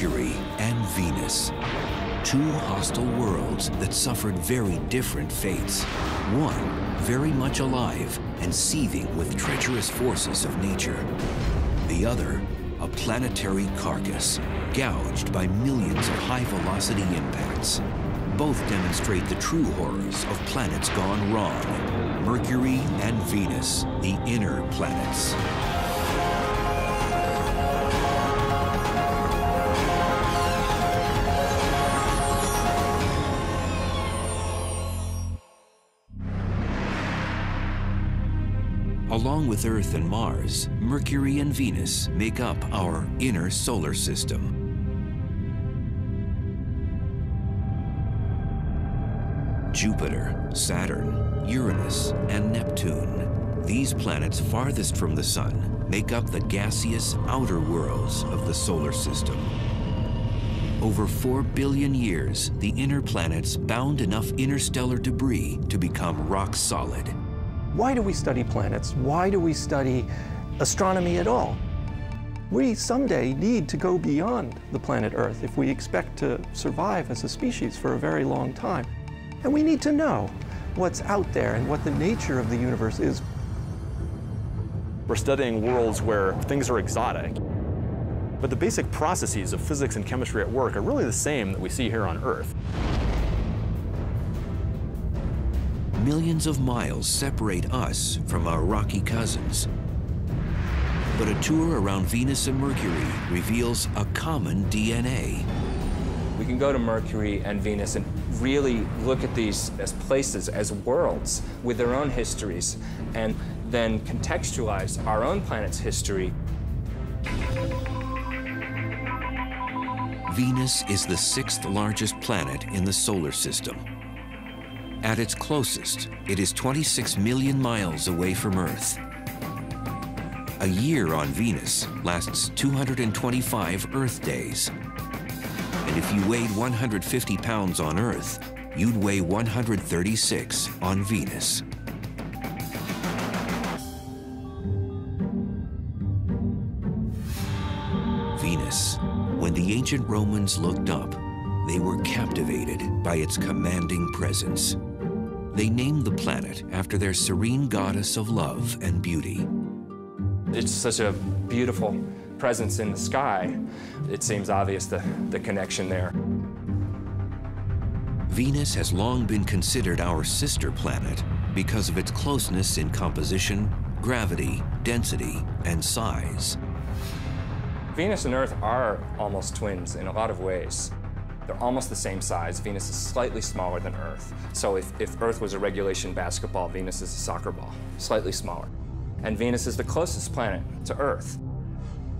Mercury and Venus. Two hostile worlds that suffered very different fates. One, very much alive and seething with treacherous forces of nature. The other, a planetary carcass, gouged by millions of high-velocity impacts. Both demonstrate the true horrors of planets gone wrong. Mercury and Venus, the inner planets. Along with Earth and Mars, Mercury and Venus make up our inner solar system. Jupiter, Saturn, Uranus, and Neptune. These planets farthest from the Sun make up the gaseous outer worlds of the solar system. Over 4 billion years, the inner planets bound enough interstellar debris to become rock solid. Why do we study planets? Why do we study astronomy at all? We someday need to go beyond the planet Earth if we expect to survive as a species for a very long time. And we need to know what's out there and what the nature of the universe is. We're studying worlds where things are exotic, but the basic processes of physics and chemistry at work are really the same that we see here on Earth. Millions of miles separate us from our rocky cousins. But a tour around Venus and Mercury reveals a common DNA. We can go to Mercury and Venus and really look at these as places, as worlds with their own histories, and then contextualize our own planet's history. Venus is the 6th largest planet in the solar system. At its closest, it is 26 million miles away from Earth. A year on Venus lasts 225 Earth days. And if you weighed 150 pounds on Earth, you'd weigh 136 on Venus. Venus. When the ancient Romans looked up, they were captivated by its commanding presence. They named the planet after their serene goddess of love and beauty. It's such a beautiful presence in the sky. It seems obvious the connection there. Venus has long been considered our sister planet because of its closeness in composition, gravity, density, and size. Venus and Earth are almost twins in a lot of ways. They're almost the same size. Venus is slightly smaller than Earth. So if Earth was a regulation basketball, Venus is a soccer ball, slightly smaller. And Venus is the closest planet to Earth.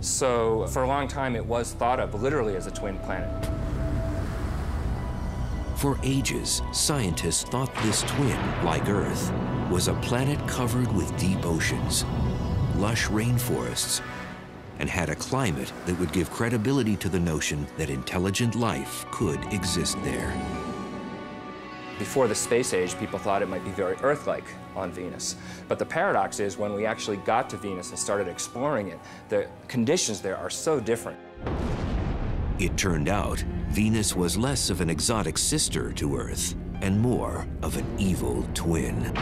So for a long time, it was thought of literally as a twin planet. For ages, scientists thought this twin, like Earth, was a planet covered with deep oceans, lush rainforests, and had a climate that would give credibility to the notion that intelligent life could exist there. Before the space age, people thought it might be very Earth-like on Venus. But the paradox is when we actually got to Venus and started exploring it, the conditions there are so different. It turned out Venus was less of an exotic sister to Earth and more of an evil twin.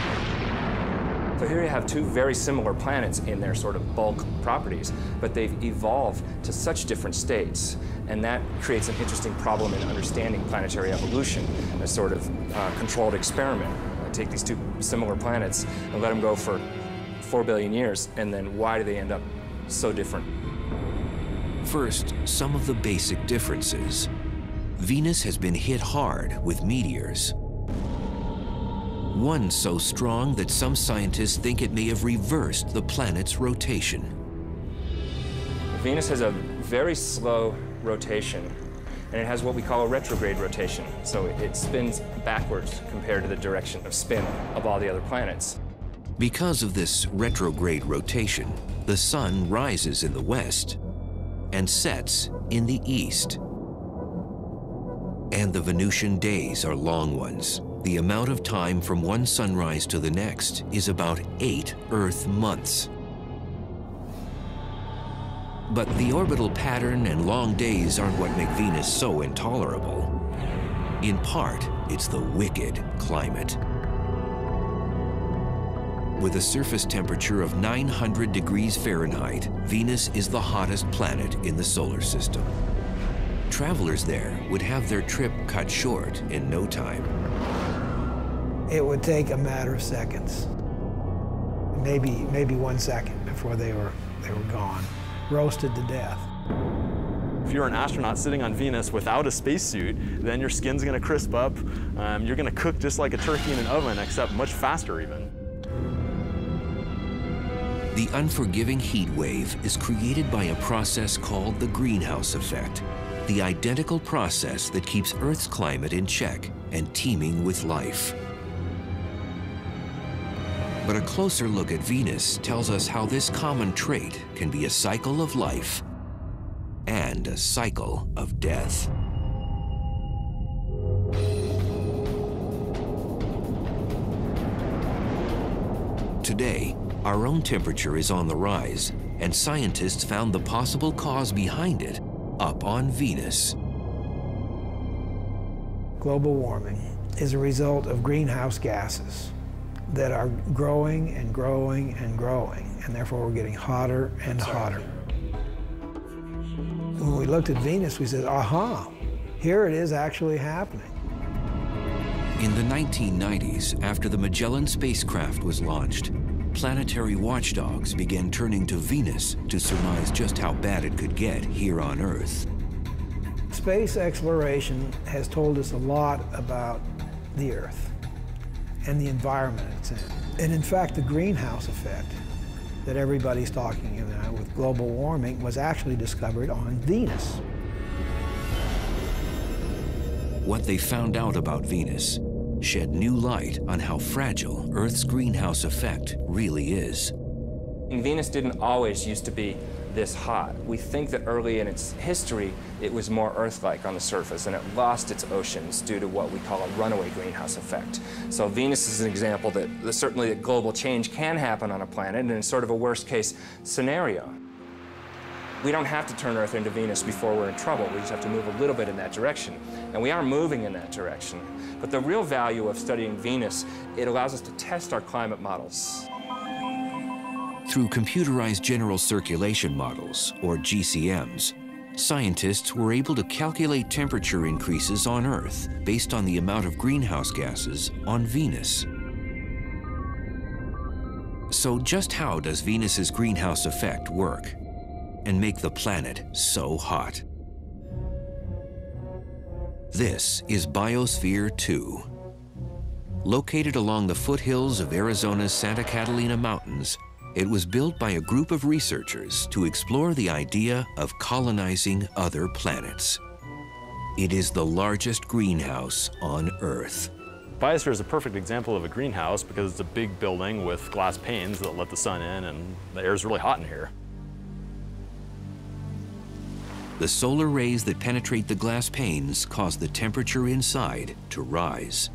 So here you have two very similar planets in their sort of bulk properties, but they've evolved to such different states. And that creates an interesting problem in understanding planetary evolution, a sort of controlled experiment. Take these two similar planets and let them go for 4 billion years, and then why do they end up so different? First, some of the basic differences. Venus has been hit hard with meteors. One so strong that some scientists think it may have reversed the planet's rotation. Venus has a very slow rotation, and it has what we call a retrograde rotation. So it spins backwards compared to the direction of spin of all the other planets. Because of this retrograde rotation, the sun rises in the west and sets in the east. And the Venusian days are long ones. The amount of time from one sunrise to the next is about 8 Earth months. But the orbital pattern and long days aren't what make Venus so intolerable. In part, it's the wicked climate. With a surface temperature of 900 degrees Fahrenheit, Venus is the hottest planet in the solar system. Travelers there would have their trip cut short in no time. It would take a matter of seconds, maybe 1 second before they were gone, roasted to death. If you're an astronaut sitting on Venus without a spacesuit, then your skin's gonna crisp up. You're gonna cook just like a turkey in an oven, except much faster even. The unforgiving heat wave is created by a process called the greenhouse effect, the identical process that keeps Earth's climate in check and teeming with life. But a closer look at Venus tells us how this common trait can be a cycle of life and a cycle of death. Today, our own temperature is on the rise, and scientists found the possible cause behind it up on Venus. Global warming is a result of greenhouse gases that are growing and growing and growing, and therefore we're getting hotter and hotter. When we looked at Venus, we said, aha, here it is actually happening. In the 1990s, after the Magellan spacecraft was launched, planetary watchdogs began turning to Venus to surmise just how bad it could get here on Earth. Space exploration has told us a lot about the Earth and the environment it's in. And in fact, the greenhouse effect that everybody's talking about with global warming was actually discovered on Venus. What they found out about Venus shed new light on how fragile Earth's greenhouse effect really is. And Venus didn't always used to be this hot. We think that early in its history, it was more Earth-like on the surface, and it lost its oceans due to what we call a runaway greenhouse effect. So Venus is an example that certainly that global change can happen on a planet, and it's sort of a worst-case scenario. We don't have to turn Earth into Venus before we're in trouble. We just have to move a little bit in that direction. And we are moving in that direction. But the real value of studying Venus, it allows us to test our climate models. Through computerized general circulation models, or GCMs, scientists were able to calculate temperature increases on Earth based on the amount of greenhouse gases on Venus. So just how does Venus's greenhouse effect work and make the planet so hot? This is Biosphere 2. Located along the foothills of Arizona's Santa Catalina Mountains, it was built by a group of researchers to explore the idea of colonizing other planets. It is the largest greenhouse on Earth. Biosphere is a perfect example of a greenhouse because it's a big building with glass panes that let the sun in, and the air is really hot in here. The solar rays that penetrate the glass panes cause the temperature inside to rise.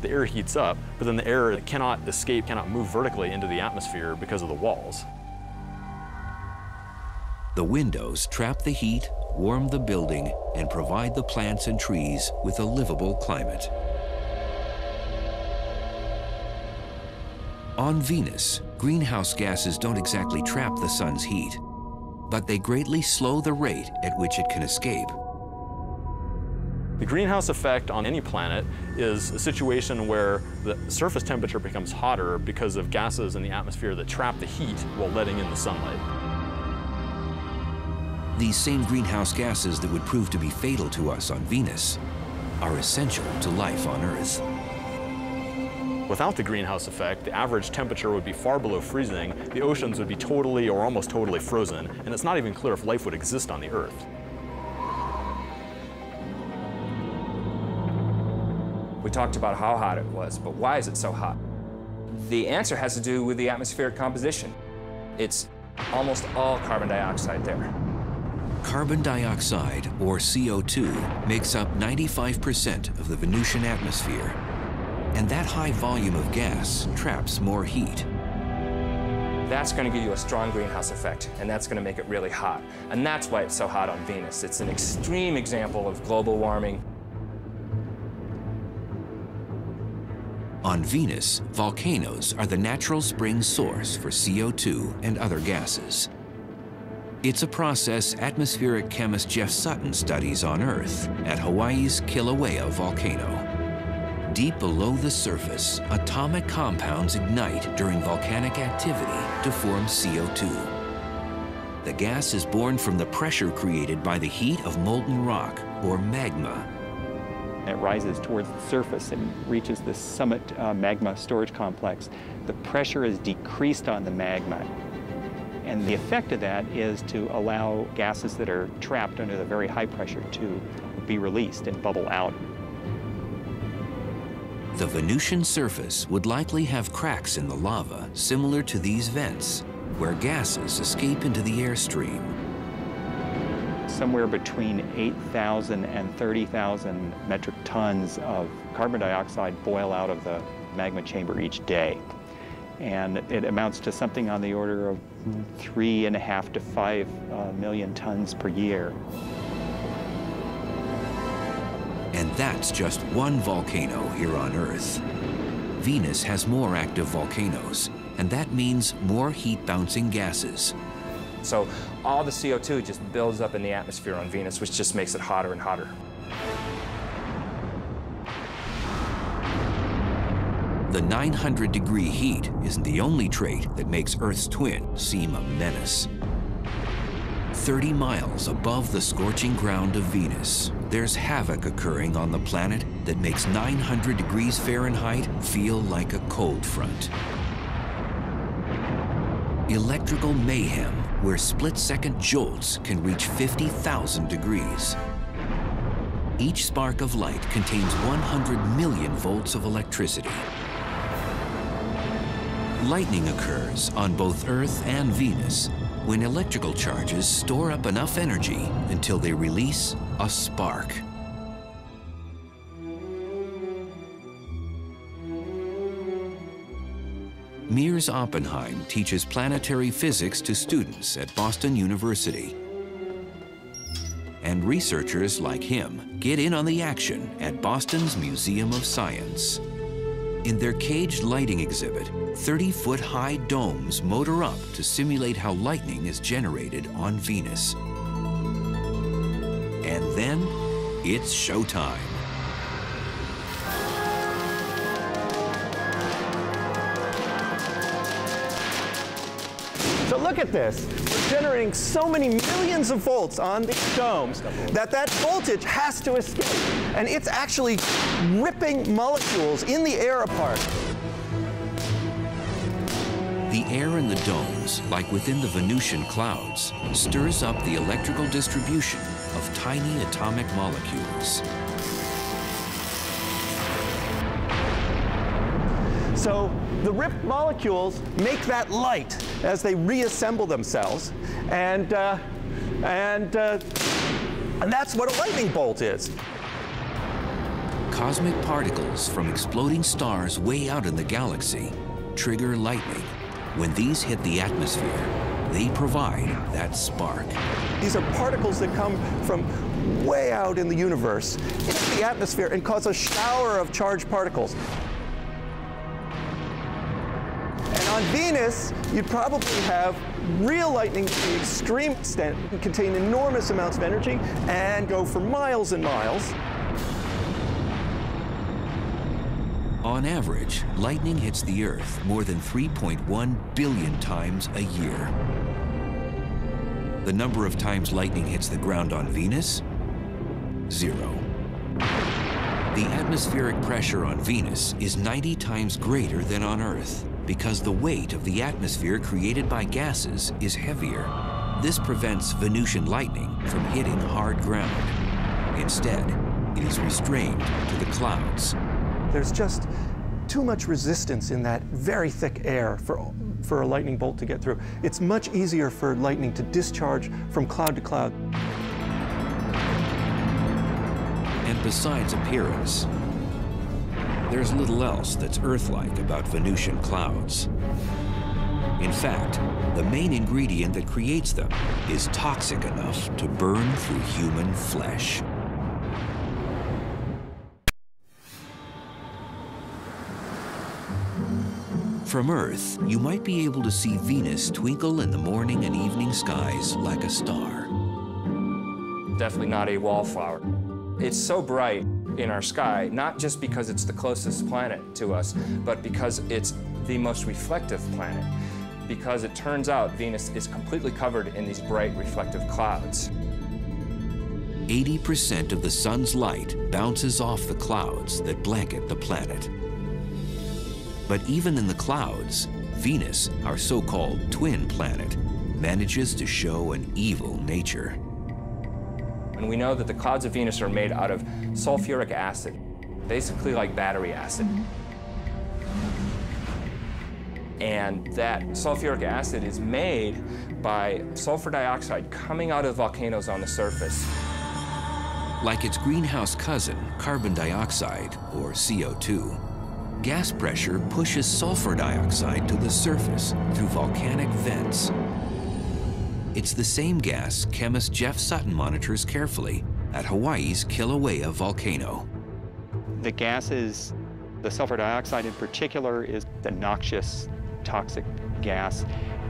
The air heats up, but then the air cannot escape, cannot move vertically into the atmosphere because of the walls. The windows trap the heat, warm the building, and provide the plants and trees with a livable climate. On Venus, greenhouse gases don't exactly trap the sun's heat, but they greatly slow the rate at which it can escape. The greenhouse effect on any planet is a situation where the surface temperature becomes hotter because of gases in the atmosphere that trap the heat while letting in the sunlight. These same greenhouse gases that would prove to be fatal to us on Venus are essential to life on Earth. Without the greenhouse effect, the average temperature would be far below freezing, the oceans would be totally or almost totally frozen, and it's not even clear if life would exist on the Earth. We talked about how hot it was, but why is it so hot? The answer has to do with the atmospheric composition. It's almost all carbon dioxide there. Carbon dioxide, or CO2, makes up 95% of the Venusian atmosphere. And that high volume of gas traps more heat. that's going to give you a strong greenhouse effect, and that's going to make it really hot. And that's why it's so hot on Venus. It's an extreme example of global warming. On Venus, volcanoes are the natural spring source for CO2 and other gases. It's a process atmospheric chemist Jeff Sutton studies on Earth at Hawaii's Kilauea volcano. Deep below the surface, atomic compounds ignite during volcanic activity to form CO2. The gas is born from the pressure created by the heat of molten rock, or magma. It rises towards the surface and reaches the summit magma storage complex. The pressure is decreased on the magma. And the effect of that is to allow gases that are trapped under the very high pressure to be released and bubble out. The Venusian surface would likely have cracks in the lava similar to these vents, where gases escape into the airstream. Somewhere between 8,000 and 30,000 metric tons of carbon dioxide boil out of the magma chamber each day. And it amounts to something on the order of 3.5 to 5 million tons per year. And that's just one volcano here on Earth. Venus has more active volcanoes, and that means more heat-bouncing gases. So all the CO2 just builds up in the atmosphere on Venus, which just makes it hotter and hotter. The 900-degree heat isn't the only trait that makes Earth's twin seem a menace. 30 miles above the scorching ground of Venus, there's havoc occurring on the planet that makes 900 degrees Fahrenheit feel like a cold front. Electrical mayhem, where split-second jolts can reach 50,000 degrees. Each spark of light contains 100 million volts of electricity. Lightning occurs on both Earth and Venus when electrical charges store up enough energy until they release a spark. Mears Oppenheim teaches planetary physics to students at Boston University. And researchers like him get in on the action at Boston's Museum of Science. In their caged lighting exhibit, 30-foot-high domes motor up to simulate how lightning is generated on Venus. And then, it's showtime. So look at this. We're generating so many millions of volts on these domes that voltage has to escape. And it's actually ripping molecules in the air apart. The air in the domes, like within the Venusian clouds, stirs up the electrical distribution of tiny atomic molecules. So the ripped molecules make that light as they reassemble themselves, and that's what a lightning bolt is. Cosmic particles from exploding stars way out in the galaxy trigger lightning. When these hit the atmosphere, they provide that spark. These are particles that come from way out in the universe into the atmosphere and cause a shower of charged particles. And on Venus, you'd probably have real lightning to the extreme extent and contain enormous amounts of energy and go for miles and miles. On average, lightning hits the Earth more than 3.1 billion times a year. The number of times lightning hits the ground on Venus? 0. The atmospheric pressure on Venus is 90 times greater than on Earth because the weight of the atmosphere created by gases is heavier. This prevents Venusian lightning from hitting hard ground. Instead, it is restrained to the clouds. There's just too much resistance in that very thick air for a lightning bolt to get through. It's much easier for lightning to discharge from cloud to cloud. And besides appearance, there's little else that's Earth-like about Venusian clouds. In fact, the main ingredient that creates them is toxic enough to burn through human flesh. From Earth, you might be able to see Venus twinkle in the morning and evening skies like a star. Definitely not a wallflower. It's so bright in our sky, not just because it's the closest planet to us, but because it's the most reflective planet. Because it turns out Venus is completely covered in these bright reflective clouds. 80% of the sun's light bounces off the clouds that blanket the planet. But even in the clouds, Venus, our so-called twin planet, manages to show an evil nature. And we know that the clouds of Venus are made out of sulfuric acid, basically like battery acid. And that sulfuric acid is made by sulfur dioxide coming out of volcanoes on the surface. Like its greenhouse cousin, carbon dioxide, or CO2, gas pressure pushes sulfur dioxide to the surface through volcanic vents. It's the same gas chemist Jeff Sutton monitors carefully at Hawaii's Kilauea volcano. The gases, the sulfur dioxide in particular, is a noxious, toxic gas,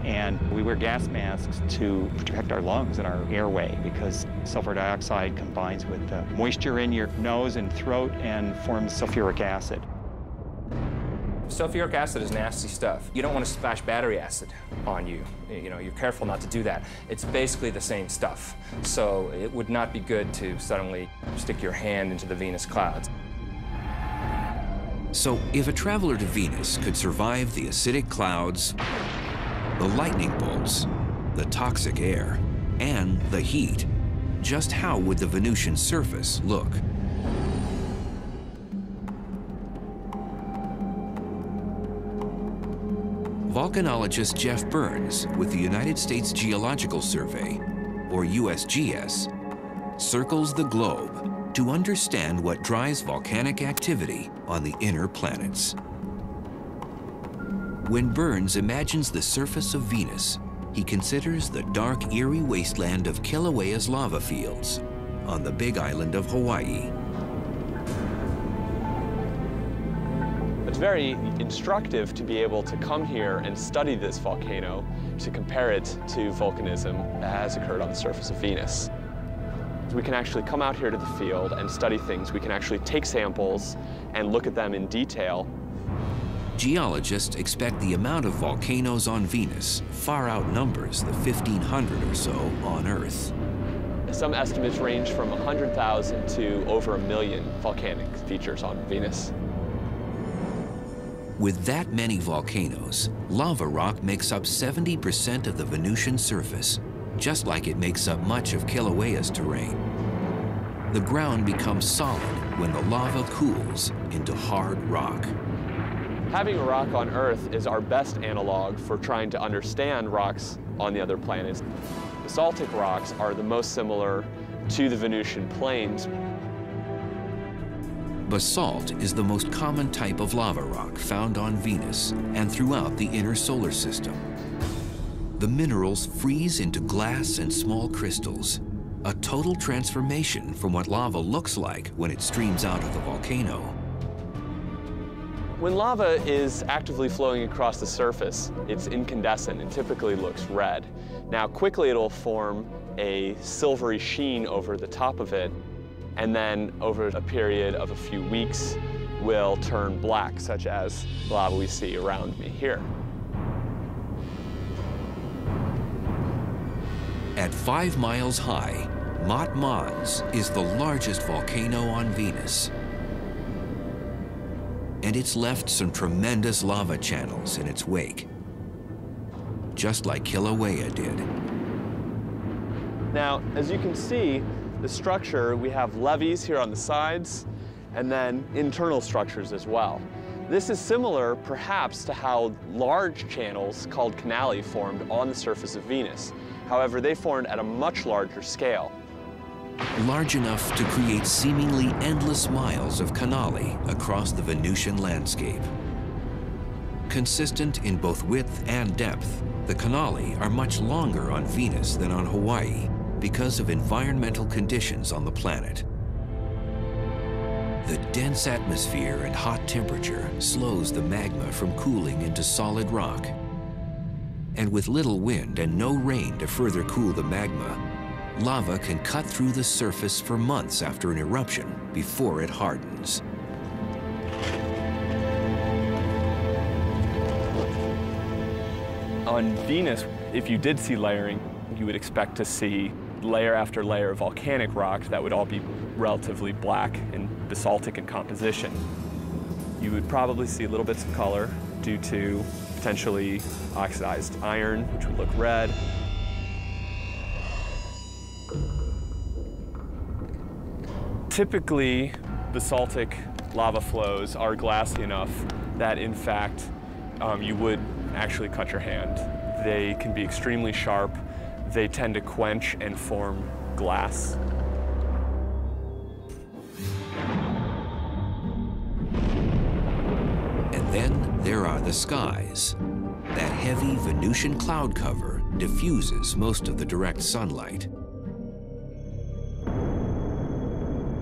and we wear gas masks to protect our lungs and our airway because sulfur dioxide combines with the moisture in your nose and throat and forms sulfuric acid. Sulfuric acid is nasty stuff. You don't want to splash battery acid on you. You're careful not to do that. It's basically the same stuff. So it would not be good to suddenly stick your hand into the Venus clouds. So if a traveler to Venus could survive the acidic clouds, the lightning bolts, the toxic air, and the heat, just how would the Venusian surface look? Volcanologist Jeff Burns with the United States Geological Survey, or USGS, circles the globe to understand what drives volcanic activity on the inner planets. When Burns imagines the surface of Venus, he considers the dark, eerie wasteland of Kilauea's lava fields on the big island of Hawaii. It's very instructive to be able to come here and study this volcano to compare it to volcanism that has occurred on the surface of Venus. We can actually come out here to the field and study things. We can actually take samples and look at them in detail. Geologists expect the amount of volcanoes on Venus far outnumbers the 1,500 or so on Earth. Some estimates range from 100,000 to over 1 million volcanic features on Venus. With that many volcanoes, lava rock makes up 70% of the Venusian surface, just like it makes up much of Kilauea's terrain. The ground becomes solid when the lava cools into hard rock. Having a rock on Earth is our best analog for trying to understand rocks on the other planets. Basaltic rocks are the most similar to the Venusian plains. Basalt is the most common type of lava rock found on Venus and throughout the inner solar system. The minerals freeze into glass and small crystals, a total transformation from what lava looks like when it streams out of the volcano. When lava is actively flowing across the surface, it's incandescent and typically looks red. Now, quickly it'll form a silvery sheen over the top of it, and then over a period of a few weeks will turn black, such as the lava we see around me here. At 5 miles high, Mont Mons is the largest volcano on Venus. And it's left some tremendous lava channels in its wake, just like Kilauea did. Now, as you can see, the structure, we have levees here on the sides, and then internal structures as well. This is similar, perhaps, to how large channels called canali formed on the surface of Venus. However, they formed at a much larger scale. Large enough to create seemingly endless miles of canali across the Venusian landscape. Consistent in both width and depth, the canali are much longer on Venus than on Hawaii because of environmental conditions on the planet. The dense atmosphere and hot temperature slows the magma from cooling into solid rock. And with little wind and no rain to further cool the magma, lava can cut through the surface for months after an eruption before it hardens. On Venus, if you did see layering, you would expect to see layer after layer of volcanic rock that would all be relatively black and basaltic in composition. You would probably see little bits of color due to potentially oxidized iron, which would look red. Typically, basaltic lava flows are glassy enough that, in fact, you would actually cut your hand. They can be extremely sharp. They tend to quench and form glass. And then there are the skies. That heavy Venusian cloud cover diffuses most of the direct sunlight.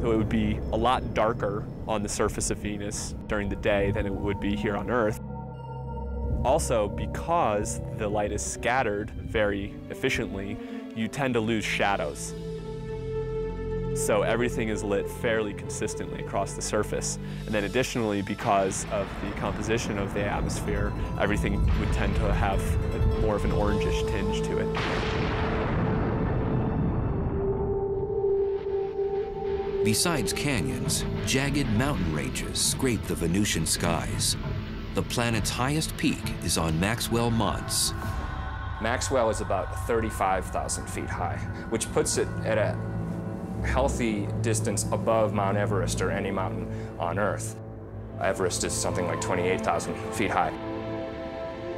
So it would be a lot darker on the surface of Venus during the day than it would be here on Earth. Also, because the light is scattered very efficiently, you tend to lose shadows. So everything is lit fairly consistently across the surface. And then additionally, because of the composition of the atmosphere, everything would tend to have more of an orangish tinge to it. Besides canyons, jagged mountain ranges scrape the Venusian skies. The planet's highest peak is on Maxwell Monts. Maxwell is about 35,000 feet high, which puts it at a healthy distance above Mount Everest or any mountain on Earth. Everest is something like 28,000 feet high.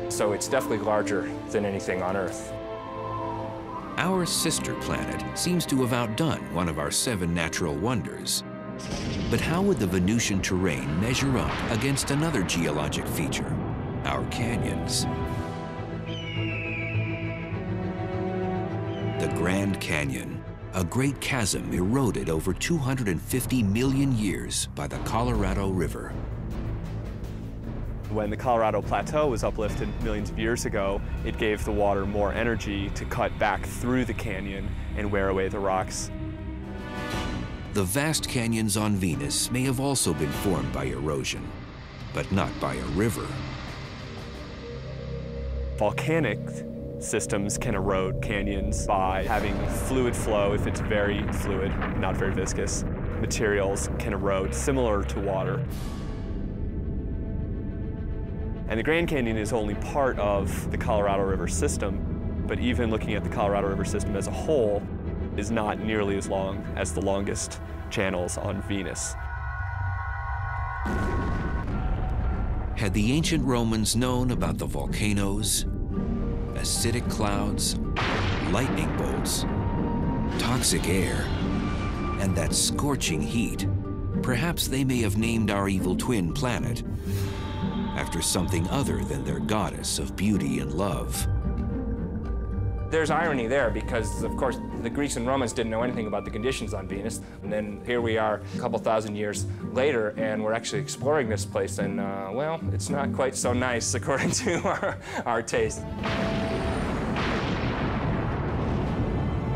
So it's definitely larger than anything on Earth. Our sister planet seems to have outdone one of our 7 natural wonders. But how would the Venusian terrain measure up against another geologic feature, our canyons? The Grand Canyon, a great chasm eroded over 250 million years by the Colorado River. When the Colorado Plateau was uplifted millions of years ago, it gave the water more energy to cut back through the canyon and wear away the rocks. The vast canyons on Venus may have also been formed by erosion, but not by a river. Volcanic systems can erode canyons by having fluid flow if it's very fluid, not very viscous. Materials can erode similar to water. And the Grand Canyon is only part of the Colorado River system, but even looking at the Colorado River system as a whole is not nearly as long as the longest channels on Venus. Had the ancient Romans known about the volcanoes, acidic clouds, lightning bolts, toxic air, and that scorching heat, perhaps they may have named our evil twin planet after something other than their goddess of beauty and love. There's irony there because, of course, the Greeks and Romans didn't know anything about the conditions on Venus. And then here we are a couple thousand years later, and we're actually exploring this place, and, well, it's not quite so nice according to our taste.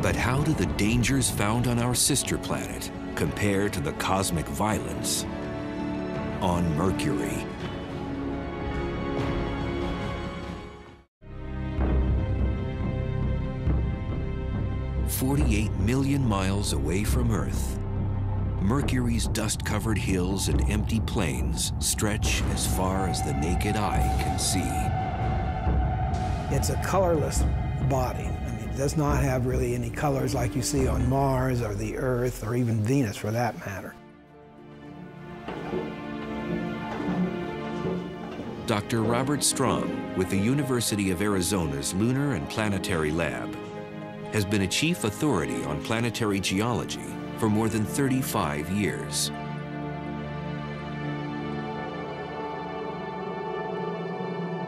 But how do the dangers found on our sister planet compare to the cosmic violence on Mercury? "48 million miles away from Earth, Mercury's dust-covered hills and empty plains stretch as far as the naked eye can see." It's a colorless body. I mean, it does not have really any colors like you see on Mars or the Earth or even Venus for that matter. Dr. Robert Strong with the University of Arizona's Lunar and Planetary Lab has been a chief authority on planetary geology for more than 35 years.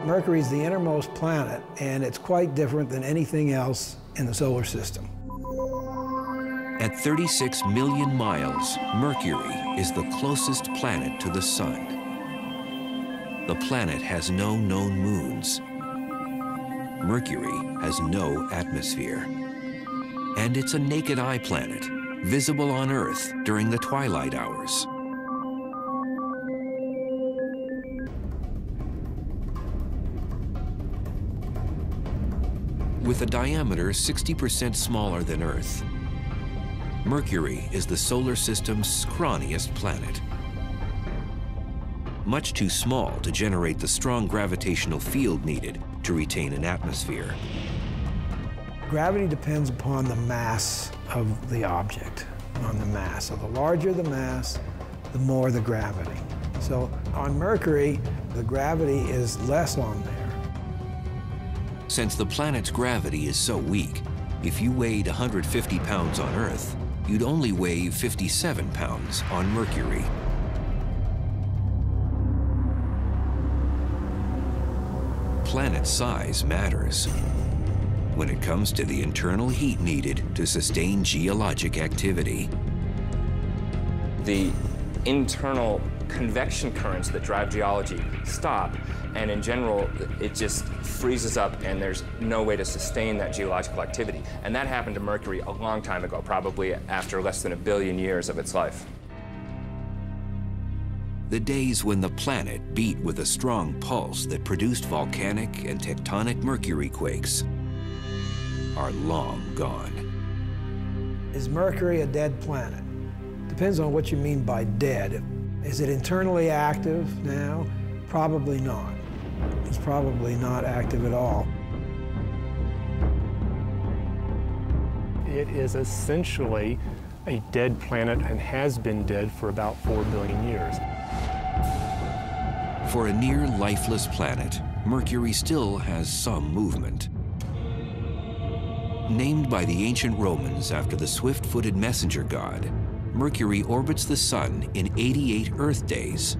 Mercury is the innermost planet, and it's quite different than anything else in the solar system. At 36 million miles, Mercury is the closest planet to the Sun. The planet has no known moons. Mercury has no atmosphere. And it's a naked eye planet, visible on Earth during the twilight hours. With a diameter 60% smaller than Earth, Mercury is the solar system's scrawniest planet. Much too small to generate the strong gravitational field needed to retain an atmosphere. Gravity depends upon the mass of the object, on the mass. So the larger the mass, the more the gravity. So on Mercury, the gravity is less on there. Since the planet's gravity is so weak, if you weighed 150 pounds on Earth, you'd only weigh 57 pounds on Mercury. Planet size matters when it comes to the internal heat needed to sustain geologic activity. The internal convection currents that drive geology stop, and in general, it just freezes up and there's no way to sustain that geological activity. And that happened to Mercury a long time ago, probably after less than 1 billion years of its life. The days when the planet beat with a strong pulse that produced volcanic and tectonic Mercury quakes are long gone. Is Mercury a dead planet? Depends on what you mean by dead. Is it internally active now? Probably not. It's probably not active at all. It is essentially a dead planet and has been dead for about 4 billion years. For a near lifeless planet, Mercury still has some movement. Named by the ancient Romans after the swift-footed messenger god, Mercury orbits the Sun in 88 Earth days,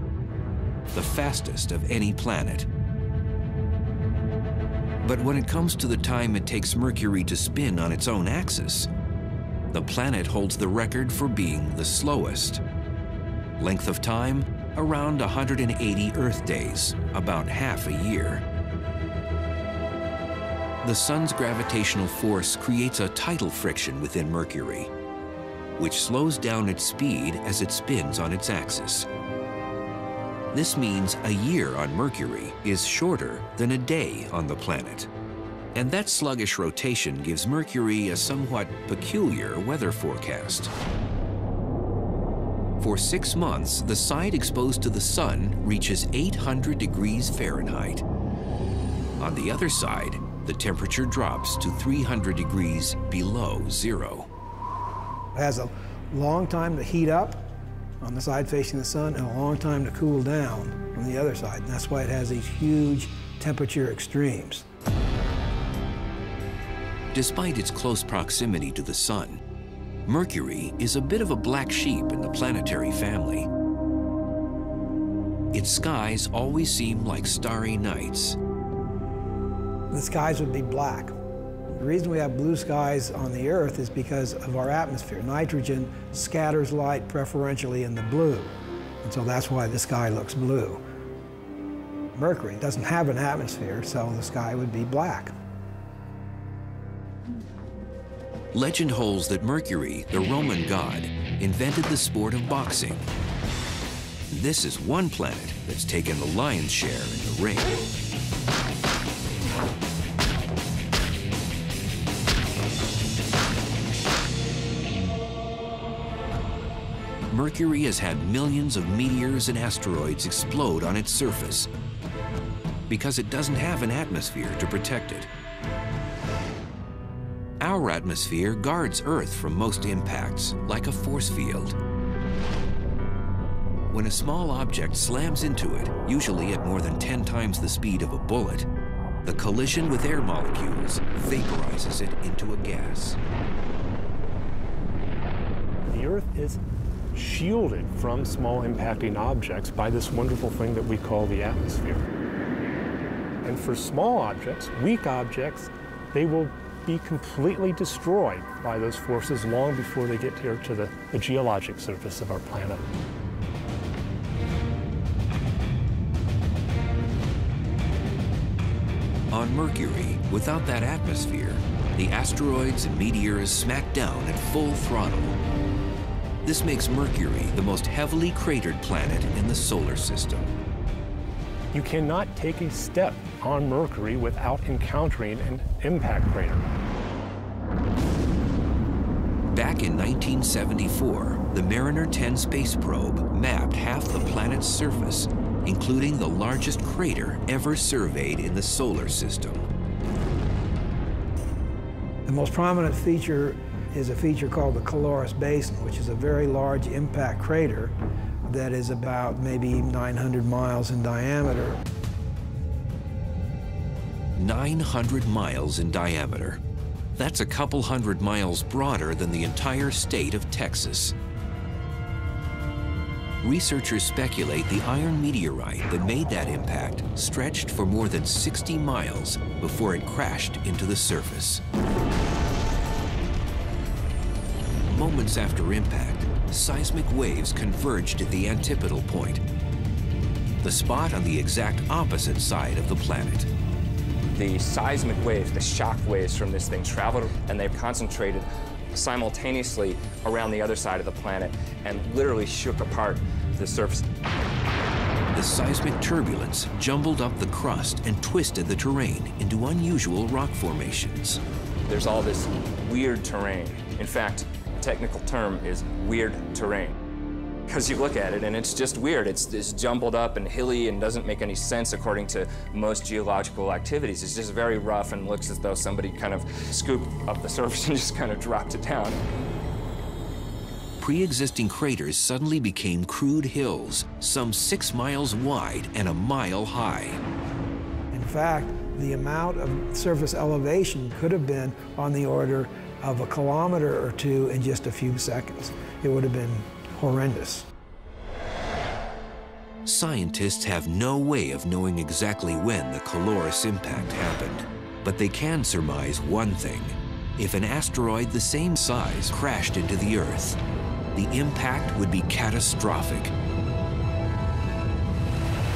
the fastest of any planet. But when it comes to the time it takes Mercury to spin on its own axis, the planet holds the record for being the slowest. Length of time, around 180 Earth days, about half a year. The Sun's gravitational force creates a tidal friction within Mercury, which slows down its speed as it spins on its axis. This means a year on Mercury is shorter than a day on the planet. And that sluggish rotation gives Mercury a somewhat peculiar weather forecast. For 6 months, the side exposed to the Sun reaches 800 degrees Fahrenheit. On the other side, the temperature drops to 300 degrees below zero. It has a long time to heat up on the side facing the Sun and a long time to cool down on the other side. And that's why it has these huge temperature extremes. Despite its close proximity to the Sun, Mercury is a bit of a black sheep in the planetary family. Its skies always seem like starry nights. The skies would be black. The reason we have blue skies on the Earth is because of our atmosphere. Nitrogen scatters light preferentially in the blue, and so that's why the sky looks blue. Mercury doesn't have an atmosphere, so the sky would be black. Legend holds that Mercury, the Roman god, invented the sport of boxing. This is one planet that's taken the lion's share in the ring. Mercury has had millions of meteors and asteroids explode on its surface because it doesn't have an atmosphere to protect it. Our atmosphere guards Earth from most impacts, like a force field. When a small object slams into it, usually at more than 10 times the speed of a bullet, the collision with air molecules vaporizes it into a gas. The Earth is shielded from small impacting objects by this wonderful thing that we call the atmosphere. And for small objects, weak objects, they will be completely destroyed by those forces long before they get here to the geologic surface of our planet. On Mercury, without that atmosphere, the asteroids and meteors smack down at full throttle. This makes Mercury the most heavily cratered planet in the solar system. You cannot take a step on Mercury without encountering an impact crater. Back in 1974, the Mariner 10 space probe mapped half the planet's surface, including the largest crater ever surveyed in the solar system. The most prominent feature is a feature called the Caloris Basin, which is a very large impact crater that is about maybe 900 miles in diameter. 900 miles in diameter. That's a couple hundred miles broader than the entire state of Texas. Researchers speculate the iron meteorite that made that impact stretched for more than 60 miles before it crashed into the surface. Moments after impact, seismic waves converged at the antipodal point, the spot on the exact opposite side of the planet. The seismic waves, the shock waves from this thing traveled, and they've concentrated simultaneously around the other side of the planet and literally shook apart the surface. The seismic turbulence jumbled up the crust and twisted the terrain into unusual rock formations. There's all this weird terrain. In fact, the technical term is weird terrain. Because you look at it and it's just weird. It's this jumbled up and hilly and doesn't make any sense according to most geological activities. It's just very rough and looks as though somebody kind of scooped up the surface and just kind of dropped it down. Pre-existing craters suddenly became crude hills, some 6 miles wide and a mile high. In fact, the amount of surface elevation could have been on the order of 1 kilometer or 2 in just a few seconds. It would have been horrendous. Scientists have no way of knowing exactly when the Caloris impact happened, but they can surmise one thing. If an asteroid the same size crashed into the Earth, the impact would be catastrophic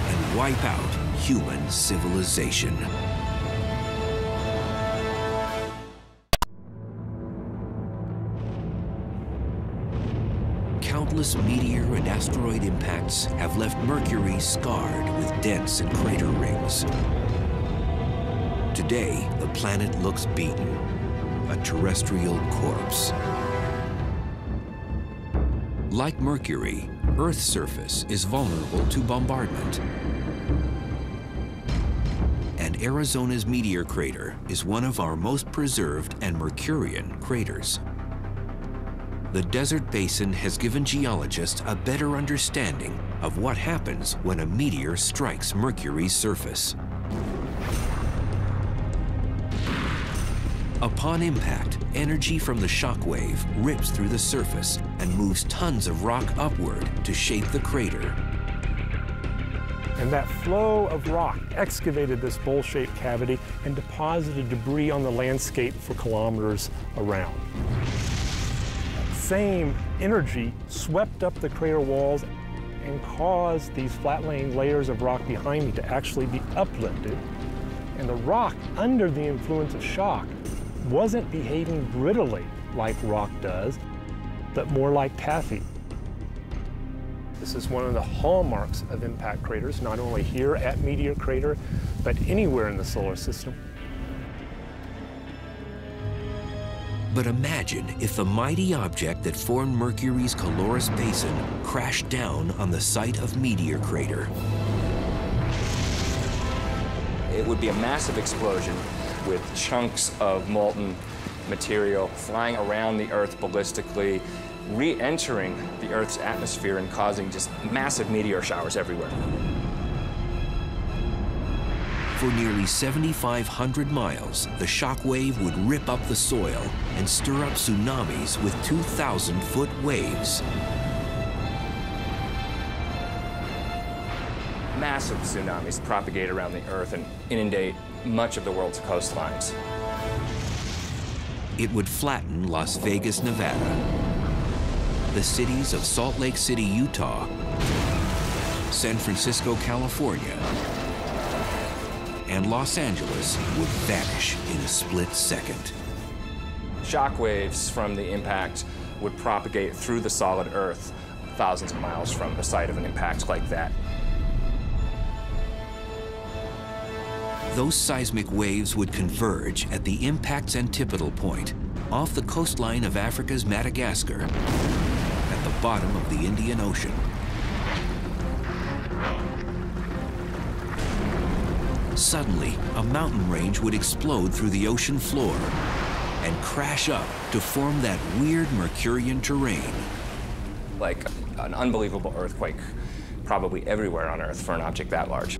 and wipe out human civilization. Countless meteor and asteroid impacts have left Mercury scarred with dents and crater rings. Today, the planet looks beaten, a terrestrial corpse. Like Mercury, Earth's surface is vulnerable to bombardment. And Arizona's meteor crater is one of our most preserved and Mercurian craters. The desert basin has given geologists a better understanding of what happens when a meteor strikes Mercury's surface. Upon impact, energy from the shock wave rips through the surface and moves tons of rock upward to shape the crater. And that flow of rock excavated this bowl-shaped cavity and deposited debris on the landscape for kilometers around. Same energy swept up the crater walls and caused these flat-laying layers of rock behind me to actually be uplifted. And the rock, under the influence of shock, wasn't behaving brittly like rock does, but more like taffy. This is one of the hallmarks of impact craters, not only here at Meteor Crater, but anywhere in the solar system. But imagine if the mighty object that formed Mercury's Caloris Basin crashed down on the site of Meteor Crater. It would be a massive explosion with chunks of molten material flying around the Earth ballistically, re-entering the Earth's atmosphere and causing just massive meteor showers everywhere. For nearly 7,500 miles, the shock wave would rip up the soil and stir up tsunamis with 2,000-foot waves. massive tsunamis propagate around the Earth and inundate much of the world's coastlines. It would flatten Las Vegas, Nevada, the cities of Salt Lake City, Utah, San Francisco, California, and Los Angeles would vanish in a split second. Shock waves from the impact would propagate through the solid Earth thousands of miles from the site of an impact like that. Those seismic waves would converge at the impact's antipodal point, off the coastline of Africa's Madagascar, at the bottom of the Indian Ocean. Suddenly, a mountain range would explode through the ocean floor and crash up to form that weird Mercurian terrain. Like an unbelievable earthquake, probably everywhere on Earth for an object that large.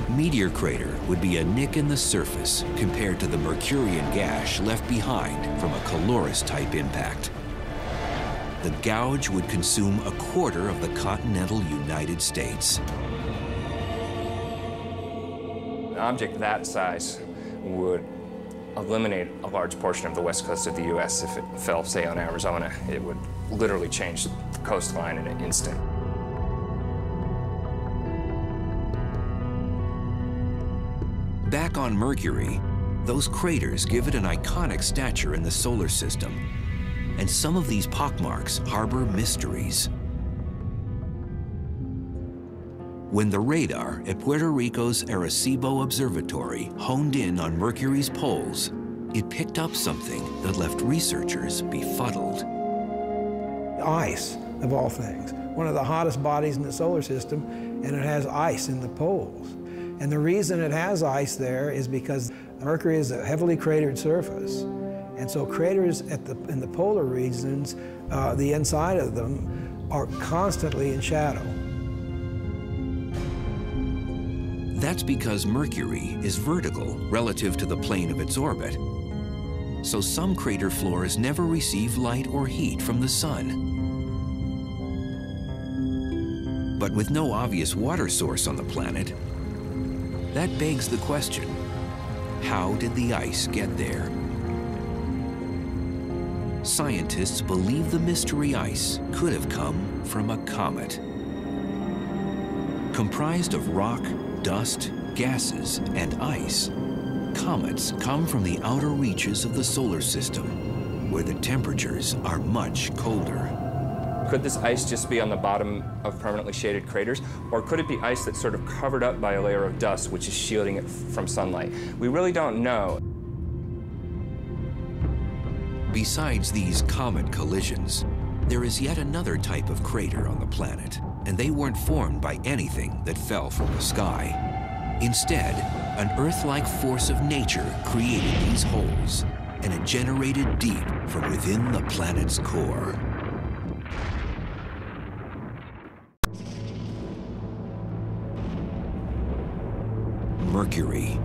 Meteor crater would be a nick in the surface compared to the Mercurian gash left behind from a Colorus-type impact. The gouge would consume a quarter of the continental United States. An object that size would eliminate a large portion of the west coast of the U.S. If it fell, say, on Arizona. It would literally change the coastline in an instant. Back on Mercury, those craters give it an iconic stature in the solar system, and some of these pockmarks harbor mysteries. When the radar at Puerto Rico's Arecibo Observatory honed in on Mercury's poles, it picked up something that left researchers befuddled. Ice, of all things. One of the hottest bodies in the solar system, and it has ice in the poles. And the reason it has ice there is because Mercury is a heavily cratered surface. And so craters in the polar regions, the inside of them, are constantly in shadow. That's because Mercury is vertical relative to the plane of its orbit. So some crater floors never receive light or heat from the sun. But with no obvious water source on the planet, that begs the question, how did the ice get there? Scientists believe the mystery ice could have come from a comet. Comprised of rock, dust, gases, and ice, comets come from the outer reaches of the solar system, where the temperatures are much colder. Could this ice just be on the bottom of permanently shaded craters, or could it be ice that's sort of covered up by a layer of dust which is shielding it from sunlight? We really don't know. Besides these comet collisions, there is yet another type of crater on the planet, and they weren't formed by anything that fell from the sky. Instead, an Earth-like force of nature created these holes, and it generated deep from within the planet's core. Mercury.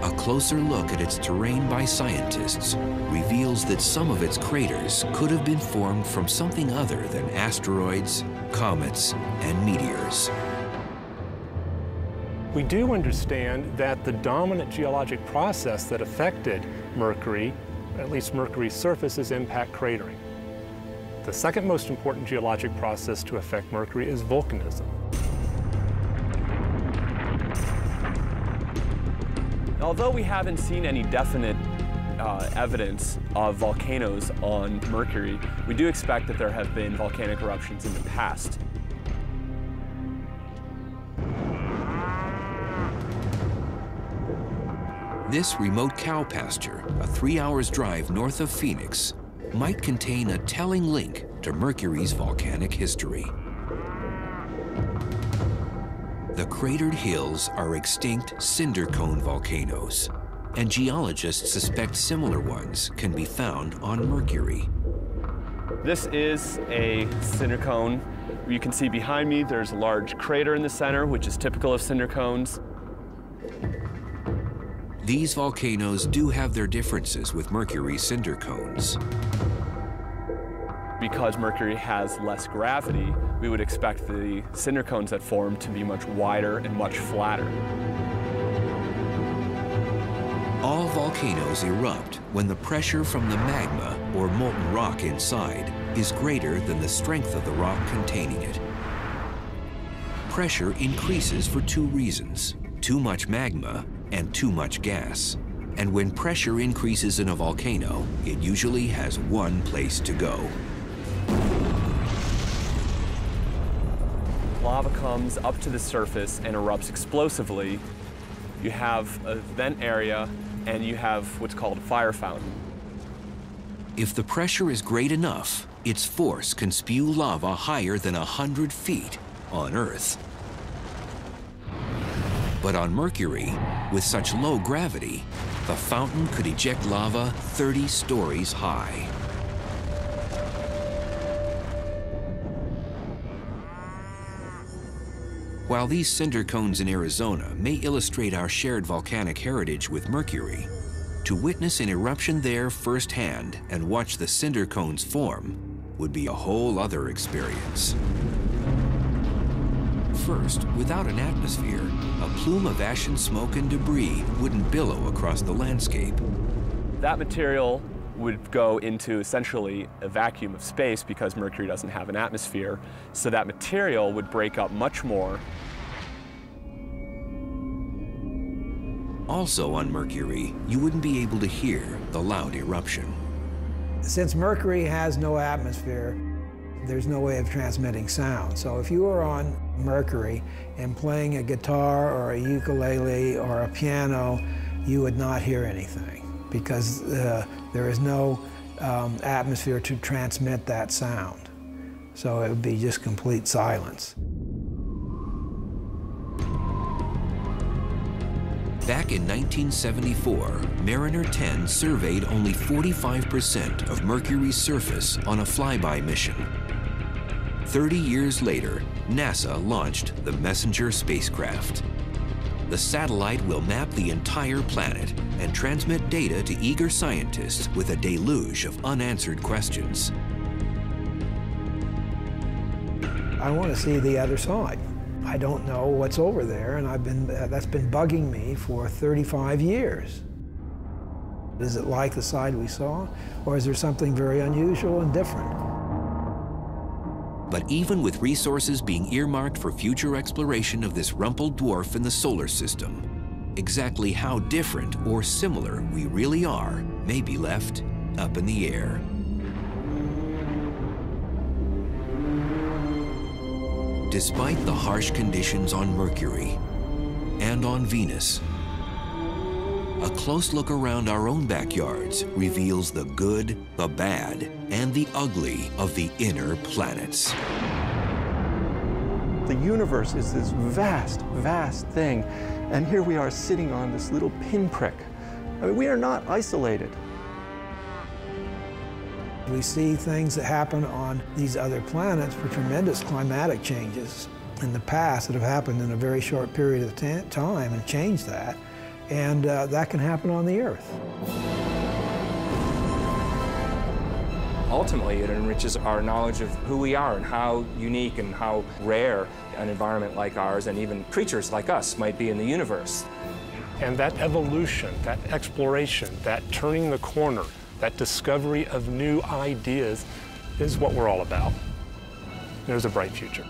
A closer look at its terrain by scientists reveals that some of its craters could have been formed from something other than asteroids, comets, and meteors. We do understand that the dominant geologic process that affected Mercury, at least Mercury's surface, is impact cratering. The second most important geologic process to affect Mercury is volcanism. Although we haven't seen any definite evidence of volcanoes on Mercury, we do expect that there have been volcanic eruptions in the past. This remote cow pasture, a 3 hours drive north of Phoenix, might contain a telling link to Mercury's volcanic history. The cratered hills are extinct cinder cone volcanoes, and geologists suspect similar ones can be found on Mercury. This is a cinder cone. You can see behind me there's a large crater in the center, which is typical of cinder cones. These volcanoes do have their differences with Mercury's cinder cones. Because Mercury has less gravity, we would expect the cinder cones that form to be much wider and much flatter. All volcanoes erupt when the pressure from the magma, or molten rock inside, is greater than the strength of the rock containing it. Pressure increases for two reasons: too much magma and too much gas. And when pressure increases in a volcano, it usually has one place to go. Lava comes up to the surface and erupts explosively. You have a vent area and you have what's called a fire fountain. If the pressure is great enough, its force can spew lava higher than 100 feet on Earth. But on Mercury, with such low gravity, the fountain could eject lava 30 stories high. While these cinder cones in Arizona may illustrate our shared volcanic heritage with Mercury, to witness an eruption there firsthand and watch the cinder cones form would be a whole other experience. First, without an atmosphere, a plume of ash and smoke and debris wouldn't billow across the landscape. That material would go into essentially a vacuum of space because Mercury doesn't have an atmosphere, so that material would break up much more. Also on Mercury, you wouldn't be able to hear the loud eruption. Since Mercury has no atmosphere, there's no way of transmitting sound. So if you were on Mercury and playing a guitar or a ukulele or a piano, you would not hear anything because there is no atmosphere to transmit that sound. So it would be just complete silence. Back in 1974, Mariner 10 surveyed only 45% of Mercury's surface on a flyby mission. 30 years later, NASA launched the Messenger spacecraft. The satellite will map the entire planet and transmit data to eager scientists with a deluge of unanswered questions. I want to see the other side. I don't know what's over there, and that's been bugging me for 35 years. Is it like the side we saw, or is there something very unusual and different? But even with resources being earmarked for future exploration of this rumpled dwarf in the solar system, exactly how different or similar we really are may be left up in the air. Despite the harsh conditions on Mercury and on Venus, a close look around our own backyards reveals the good, the bad, and the ugly of the inner planets. The universe is this vast, vast thing, and here we are sitting on this little pinprick. I mean, we are not isolated. We see things that happen on these other planets for tremendous climatic changes in the past that have happened in a very short period of time and changed that. And that can happen on the Earth. Ultimately, it enriches our knowledge of who we are and how unique and how rare an environment like ours and even creatures like us might be in the universe. And that evolution, that exploration, that turning the corner, that discovery of new ideas is what we're all about. There's a bright future.